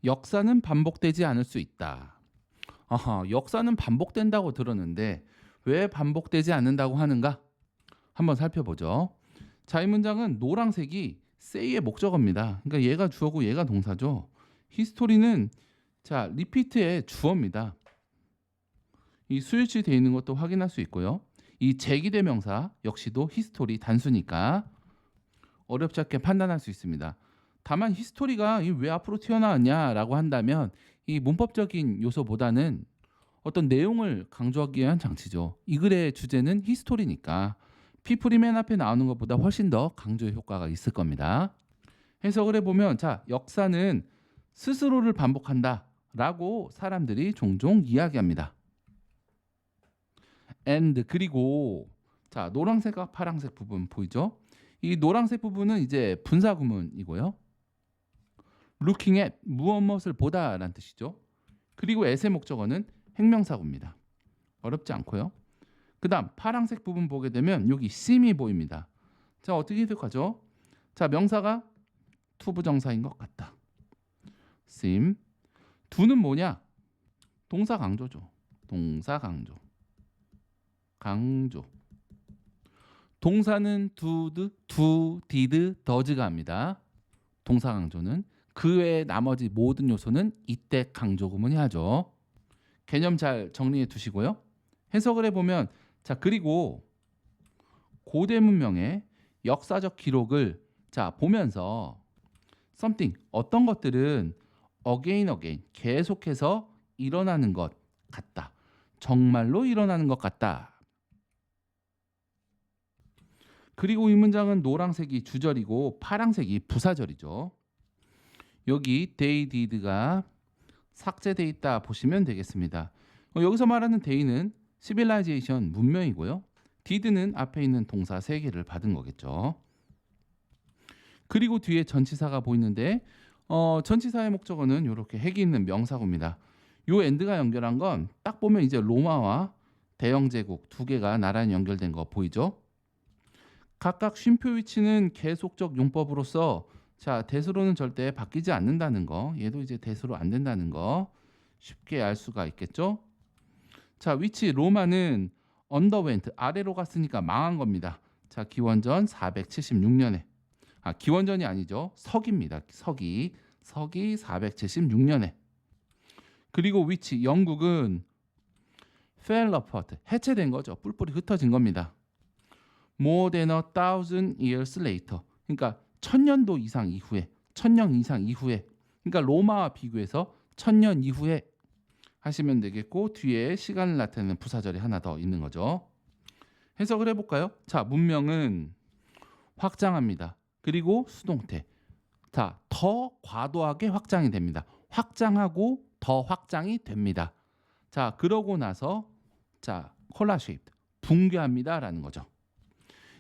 역사는 반복되지 않을 수 있다. 역사는 반복된다고 들었는데 왜 반복되지 않는다고 하는가? 한번 살펴보죠. 자, 이 문장은 노란색이 say의 목적어입니다. 그러니까 얘가 주어고 얘가 동사죠. 히스토리는 자, 리피트의 주어입니다. 이 수일치 되어 있는 것도 확인할 수 있고요. 이 제기대명사 역시도 히스토리 단수니까 어렵지 않게 판단할 수 있습니다. 다만 히스토리가 왜 앞으로 튀어나왔냐라고 한다면 이 문법적인 요소보다는 어떤 내용을 강조하기 위한 장치죠. 이 글의 주제는 히스토리니까 피플이 맨 앞에 나오는 것보다 훨씬 더 강조 효과가 있을 겁니다. 해석을 해보면 자, 역사는 스스로를 반복한다라고 사람들이 종종 이야기합니다. and 그리고 자, 노란색과 파란색 부분 보이죠? 이 노란색 부분은 이제 분사 구문이고요. looking at 무엇을 보다라는 뜻이죠. 그리고 as의 목적어는 행명사구입니다. 어렵지 않고요. 그다음 파란색 부분 보게 되면 여기 seem이 보입니다. 자, 어떻게 해석하죠? 자, 명사가 투부정사인 것 같다. seem. do는 뭐냐? 동사 강조죠. 동사 강조. 강조. 동사는 do, did, does가 합니다. 동사 강조는 그 외의 나머지 모든 요소는 이때 강조 구문이 하죠. 개념 잘 정리해 두시고요. 해석을 해보면 자, 그리고 고대 문명의 역사적 기록을 자, 보면서 something 어떤 것들은 again 계속해서 일어나는 것 같다. 정말로 일어나는 것 같다. 그리고 이 문장은 노란색이 주절이고 파란색이 부사절이죠. 여기 they did가 삭제돼 있다 보시면 되겠습니다. 여기서 말하는 day는 civilization 문명이고요. did는 앞에 있는 동사 3개를 받은 거겠죠. 그리고 뒤에 전치사가 보이는데 전치사의 목적어는 이렇게 핵이 있는 명사구입니다. 요 end가 연결한 건 딱 보면 이제 로마와 대영 제국 2개가 나란히 연결된 거 보이죠? 각각 쉼표 위치는 계속적 용법으로서 자, 대수로는 절대 바뀌지 않는다는 거. 얘도 이제 대수로 안 된다는 거 쉽게 알 수가 있겠죠? 자, 위치 로마는 underwent 아래로 갔으니까 망한 겁니다. 자, 기원전 476년에 기원전이 아니죠. 서기입니다. 서기 476년에. 그리고 위치 영국은 fell apart 해체된 거죠. 뿔뿔이 흩어진 겁니다. more than 1,000 years later. 그러니까 1000년도 이상 이후에, 1000년 이상 이후에. 그러니까 로마와 비교해서 1000년 이후에 하시면 되겠고 뒤에 시간을 나타내는 부사절이 하나 더 있는 거죠. 해석을 해볼까요? 자, 문명은 확장합니다. 그리고 수동태. 자, 더 과도하게 확장이 됩니다. 확장하고 더 확장이 됩니다. 자, 그러고 나서 자, 콜라쉐이프 붕괴합니다라는 거죠.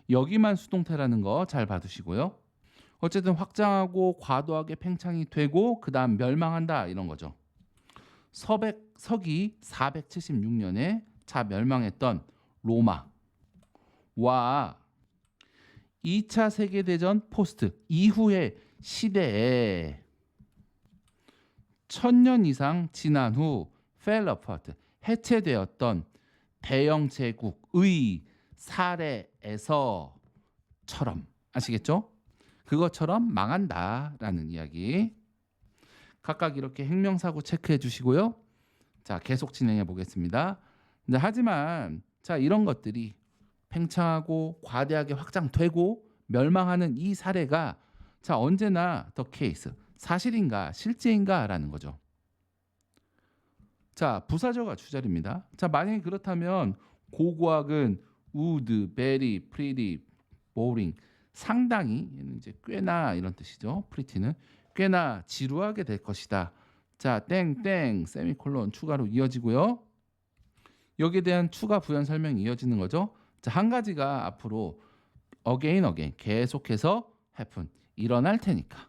여기만 수동태라는 거 잘 봐두시고요. 어쨌든 확장하고 과도하게 팽창이 되고 그 다음 멸망한다 이런 거죠. 서기 476년에 자 멸망했던 로마와 2차 세계대전 포스트 이후의 시대에 1000년 이상 지난 후 fell apart 해체되었던 대영 제국의 사례에서처럼 아시겠죠? 그것처럼 망한다라는 이야기. 각각 이렇게 행명사고 체크해 주시고요. 자, 계속 진행해 보겠습니다. 하지만 자, 이런 것들이 팽창하고 과대하게 확장되고 멸망하는 이 사례가 자, 언제나 더 케이스 사실인가 실제인가라는 거죠. 자, 부사절과 주절입니다. 자, 만약에 그렇다면 고고학은 would, very, pretty, boring 상당히 얘는 이제 꽤나 이런 뜻이죠. pretty는 꽤나 지루하게 될 것이다. 자, 땡땡 세미콜론 추가로 이어지고요. 여기에 대한 추가 부연 설명이 이어지는 거죠. 자, 한 가지가 앞으로 again 계속해서 happen 일어날 테니까.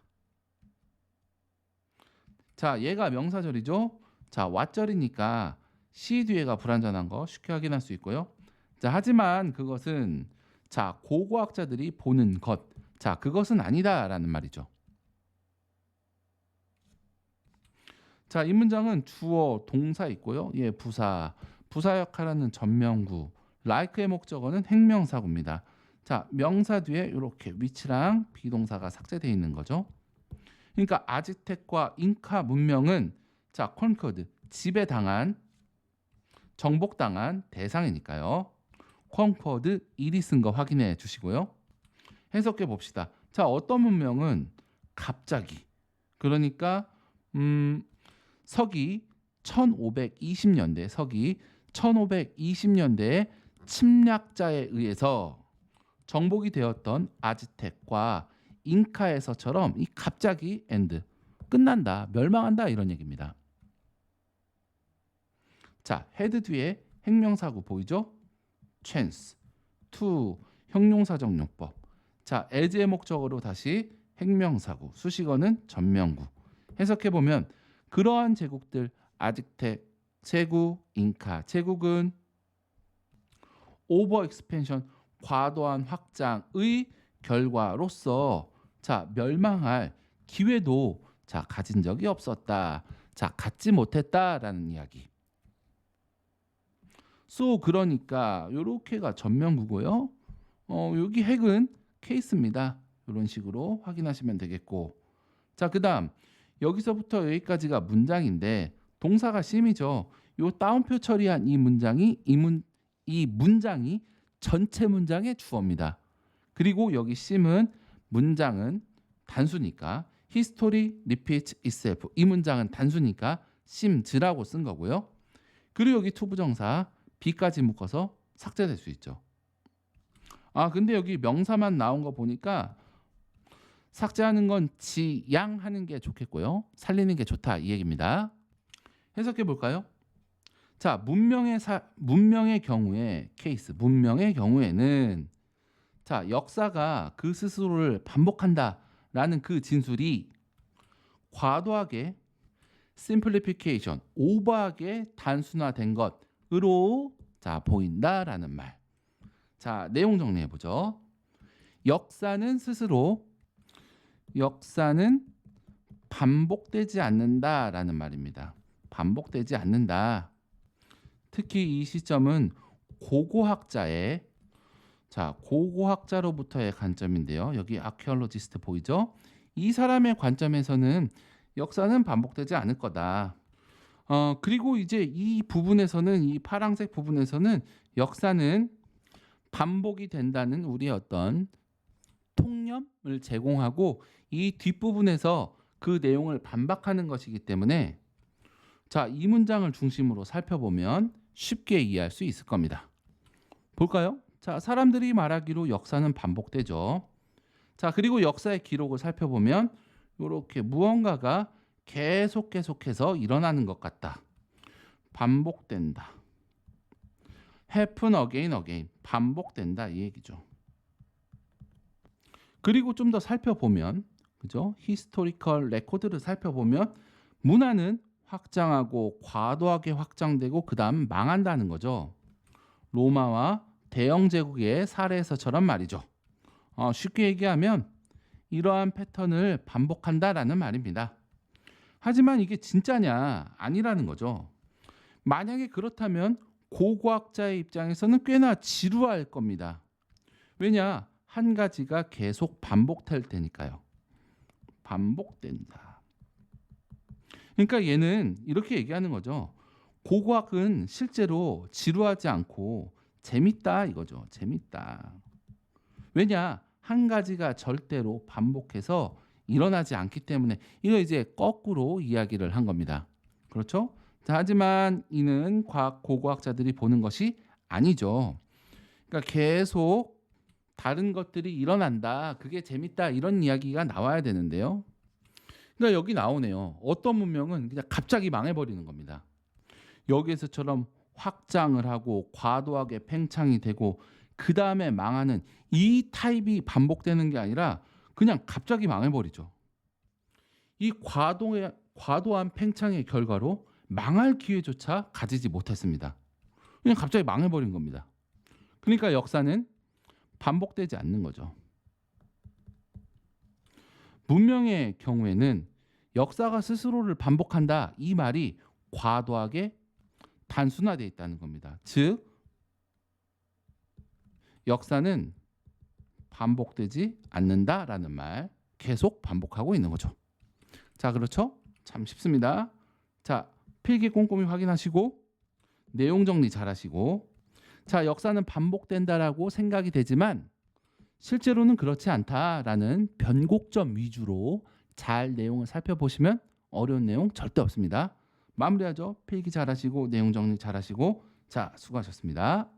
자, 얘가 명사절이죠. 자, what절이니까 C 뒤에가 불완전한 거 쉽게 확인할 수 있고요. 자, 하지만 그것은 자, 고고학자들이 보는 것. 자, 그것은 아니다라는 말이죠. 자, 이 문장은 주어, 동사 있고요. 예, 부사. 부사 역할하는 전명구. like의 목적어는 행명사구입니다. 자, 명사 뒤에 이렇게 위치랑 비동사가 삭제되어 있는 거죠. 그러니까 아즈텍과 잉카 문명은 자, 콘커드, 지배당한, 정복당한 대상이니까요. 콘커드 일이 쓴 거 확인해 주시고요. 해석해 봅시다. 자, 어떤 문명은 갑자기, 그러니까 서기 1520년대, 서기 1520년대에 침략자에 의해서 정복이 되었던 아즈텍과 잉카에서처럼 이 갑자기 엔드, 끝난다, 멸망한다, 이런 얘기입니다. 자, 헤드 뒤에 행명사구 보이죠? chance, to, 형용사적 용법. 자, as의 목적어로 다시 행명사구, 수식어는 전명구. 해석해보면 그러한 제국들, 아즈텍, 세구, 잉카, 제국은 오버 익스펜션, 과도한 확장의 결과로서 자, 멸망할 기회도 자, 가진 적이 없었다. 자, 갖지 못했다라는 이야기. so, 그러니까 요렇게가 전명구고요. 여기 핵은 케이스입니다. 이런 식으로 확인하시면 되겠고. 자, 그다음 여기서부터 여기까지가 문장인데 동사가 심이죠. 요 따옴표 처리한 이 문장이 이 문장이 전체 문장의 주어입니다. 그리고 여기 심은 문장은 단수니까 history repeats itself. 이 문장은 단수니까 심즈라고 쓴 거고요. 그리고 여기 투부정사 be까지 묶어서 삭제될 수 있죠. 아, 근데 여기 명사만 나온 거 보니까 삭제하는 건 지양하는 게 좋겠고요. 살리는 게 좋다, 이 얘기입니다. 해석해 볼까요? 자, 문명의 경우에 케이스, 문명의 경우에는 자, 역사가 그 스스로를 반복한다라는 그 진술이 과도하게 simplification, 오버하게 단순화된 것으로 자, 보인다라는 말. 자, 내용 정리해 보죠. 역사는 반복되지 않는다라는 말입니다. 반복되지 않는다. 특히 이 시점은 고고학자로부터의 관점인데요. 여기 아키올로지스트 보이죠? 이 사람의 관점에서는 역사는 반복되지 않을 거다. 그리고 이제 이 부분에서는, 이 파란색 부분에서는 역사는 반복이 된다는 우리의 어떤 통념을 제공하고 이 뒷부분에서 그 내용을 반박하는 것이기 때문에 자, 이 문장을 중심으로 살펴보면 쉽게 이해할 수 있을 겁니다. 볼까요? 자, 사람들이 말하기로 역사는 반복되죠. 자, 그리고 역사의 기록을 살펴보면 이렇게 무언가가 계속해서 일어나는 것 같다. 반복된다. happen again, 반복된다, 이 얘기죠. 그리고 좀 더 살펴보면, 그죠? 히스토리컬 레코드를 살펴보면 문화는 확장하고 과도하게 확장되고 그다음 망한다는 거죠. 로마와 대영 제국의 사례에서처럼 말이죠. 쉽게 얘기하면 이러한 패턴을 반복한다라는 말입니다. 하지만 이게 진짜냐? 아니라는 거죠. 만약에 그렇다면 고고학자의 입장에서는 꽤나 지루할 겁니다. 왜냐? 한 가지가 계속 반복될 테니까요. 반복된다. 그러니까 얘는 이렇게 얘기하는 거죠. 고고학은 실제로 지루하지 않고 재밌다 이거죠. 재밌다. 왜냐? 한 가지가 절대로 반복해서 일어나지 않기 때문에 이거 이제 거꾸로 이야기를 한 겁니다. 그렇죠? 자, 하지만 이는 고고학자들이 보는 것이 아니죠. 그러니까 계속 다른 것들이 일어난다. 그게 재밌다. 이런 이야기가 나와야 되는데요. 그러니까 여기 나오네요. 어떤 문명은 그냥 갑자기 망해버리는 겁니다. 여기에서처럼 확장을 하고 과도하게 팽창이 되고 그 다음에 망하는 이 타입이 반복되는 게 아니라 그냥 갑자기 망해버리죠. 이 과도한 팽창의 결과로 망할 기회조차 가지지 못했습니다. 그냥 갑자기 망해버린 겁니다. 그러니까 역사는 반복되지 않는 거죠. 문명의 경우에는 역사가 스스로를 반복한다. 이 말이 과도하게 단순화되어 있다는 겁니다. 즉 역사는 반복되지 않는다라는 말, 계속 반복하고 있는 거죠. 자, 그렇죠? 참 쉽습니다. 자, 필기 꼼꼼히 확인하시고 내용 정리 잘 하시고, 자, 역사는 반복된다라고 생각이 되지만 실제로는 그렇지 않다라는 변곡점 위주로 잘 내용을 살펴보시면 어려운 내용 절대 없습니다. 마무리하죠. 필기 잘 하시고 내용 정리 잘 하시고. 자, 수고하셨습니다.